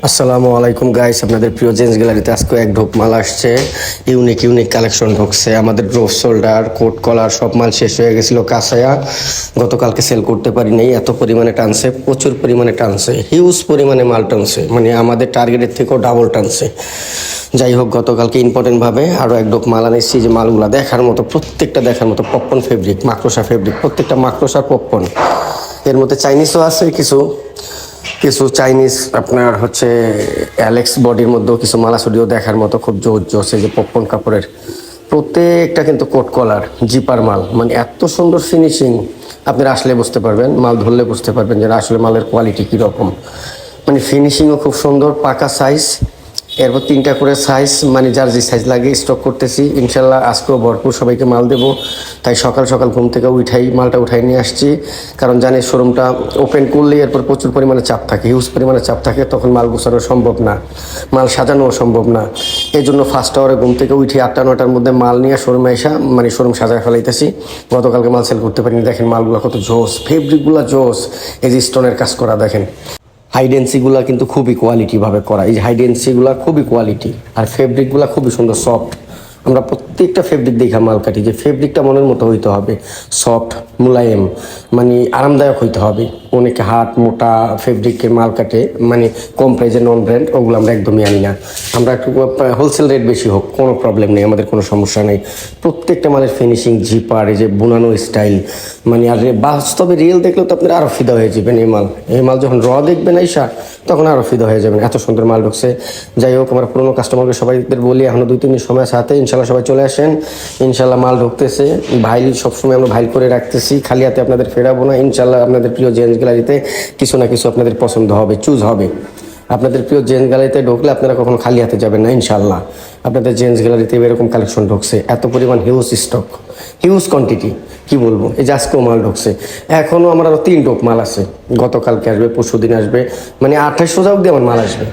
আসসালামু আলাইকুম গাইস, আপনাদের প্রিয় জেন্টস গ্যালারিতে আজকে এক ঢোক মাল আসছে। ইউনিক কালেকশন ঢুকছে। আমাদের ড্রপ শোল্ডার, কোট কলার সব মাল শেষ হয়ে গেছিলো কাঁচায়া। গতকালকে সেল করতে পারি নাই, এত পরিমাণে টানছে, প্রচুর পরিমাণে টানছে, হিউজ পরিমাণে মাল টানছে, মানে আমাদের টার্গেটের থেকেও ডাবল টানছে। যাই হোক, গতকালকে ইম্পর্টেন্টভাবে আরও এক ঢোক মাল আনেছি। যে মালগুলো দেখার মতো, প্রত্যেকটা দেখার মতো। পপকর্ন ফেব্রিক, মাকড়সা ফেব্রিক, প্রত্যেকটা মাকড়সা পপকর্ন। এর মধ্যে চাইনিজও আছে কিছু কিছু চাইনিজ, আপনার হচ্ছে অ্যালেক্স বডির মধ্যেও কিছু মালা স্টুডিও দেখার মতো, খুব জোর জোর যে পপকর্ন কাপড়ের প্রত্যেকটা কিন্তু কোট কলার জিপার মাল, মানে এত সুন্দর ফিনিশিং। আপনারা আসলে বুঝতে পারবেন, মাল ধরলে বুঝতে পারবেন যে আসলে মালের কোয়ালিটি কীরকম। মানে ফিনিশিংও খুব সুন্দর, পাকা সাইজ। এরপর 3টা করে সাইজ, মানে যার যে সাইজ লাগে স্টক করতেছি ইনশাল্লাহ। আজকেও ভরপুর সবাইকে মাল দেবো, তাই সকাল সকাল ঘুম থেকে মালটা উঠাই নিয়ে আসছি। কারণ জানি শোরুমটা ওপেন করলেই এরপর প্রচুর পরিমাণে চাপ থাকে, হিউজ পরিমাণে চাপ থাকে, তখন মাল গোছানো সম্ভব না, মাল সাজানোও সম্ভব না। এই জন্য ফার্স্ট আওয়ারে ঘুম থেকে উঠে 8টা-9টার মধ্যে মাল নিয়ে শোরুমে আসা, মানে শোরুম সাজায় ফেলাইতেছি। গতকালকে মাল সেল করতে পারিনি, দেখেন মালগুলো কত জোস, ফেব্রিকগুলো জোস। এই যে স্টোনের কাজ করা দেখেন, হাইডেন্সিগুলো কিন্তু খুবই কোয়ালিটিভাবে করা। এই যে হাইডেন্সিগুলো খুবই কোয়ালিটি, আর ফেব্রিকগুলো খুবই সুন্দর, সফট। আমরা প্রত্যেকটা ফেব্রিক দেখা মাল কাটি, যে ফেব্রিকটা মনের মতো হইতে হবে, সফট, মুলায়েম, মানে আরামদায়ক হইতে হবে। অনেকে হার্ড মোটা ফেব্রিকের মাল কাটে, মানে কম প্রাইজের নন ব্র্যান্ড, ওগুলো আমরা একদমই আনি না। আমরা একটু হোলসেল রেট বেশি হোক, কোনো প্রবলেম নেই, আমাদের কোনো সমস্যা নেই। প্রত্যেকটা মালের ফিনিশিং, জিপার, এই যে বুনানো স্টাইল, মানে আর বাস্তবে রিয়েল দেখলেও তো আপনারা আরও ফিদা হয়ে যাবেন। এই মাল যখন র দেখবেন আইসা, তখন আরও ফিদা হয়ে যাবেন, এত সুন্দর মাল ঢুকছে। যাই হোক, আমরা পুরোনো কাস্টমারকে সবাইদের বলি, এখনও 2-3 দিন সময় আছে হাতে, ইনশাল্লাহ সবাই চলে আসেন। ইনশাল্লাহ মাল ঢুকতেছে, ভাইল সবসময় আমরা ভাইল করে রাখতেছি, খালি হাতে আপনাদের ফেরাবো না ইনশাল্লাহ। আপনাদের প্রিয় জেন্টস গ্যালারিতে কিছু না কিছু আপনাদের পছন্দ হবে, চুজ হবে। আপনাদের প্রিয় জেন্টস গ্যালারিতে ঢুকলে আপনারা কখনো খালি হাতে যাবেন না ইনশাল্লাহ। আপনাদের জেন্টস গ্যালারিতে এরকম কালেকশন ঢুকছে, এত পরিমাণ হিউজ স্টক, হিউজ কোয়ান্টিটি, কি বলবো। এই যে আজকেও মাল ঢুকছে, এখনও আমার আরও 3 ঢোক মাল আছে। গতকালকে আসবে, পরশু দিন আসবে, মানে 28 রোজা অবধি আমার মাল আসবে।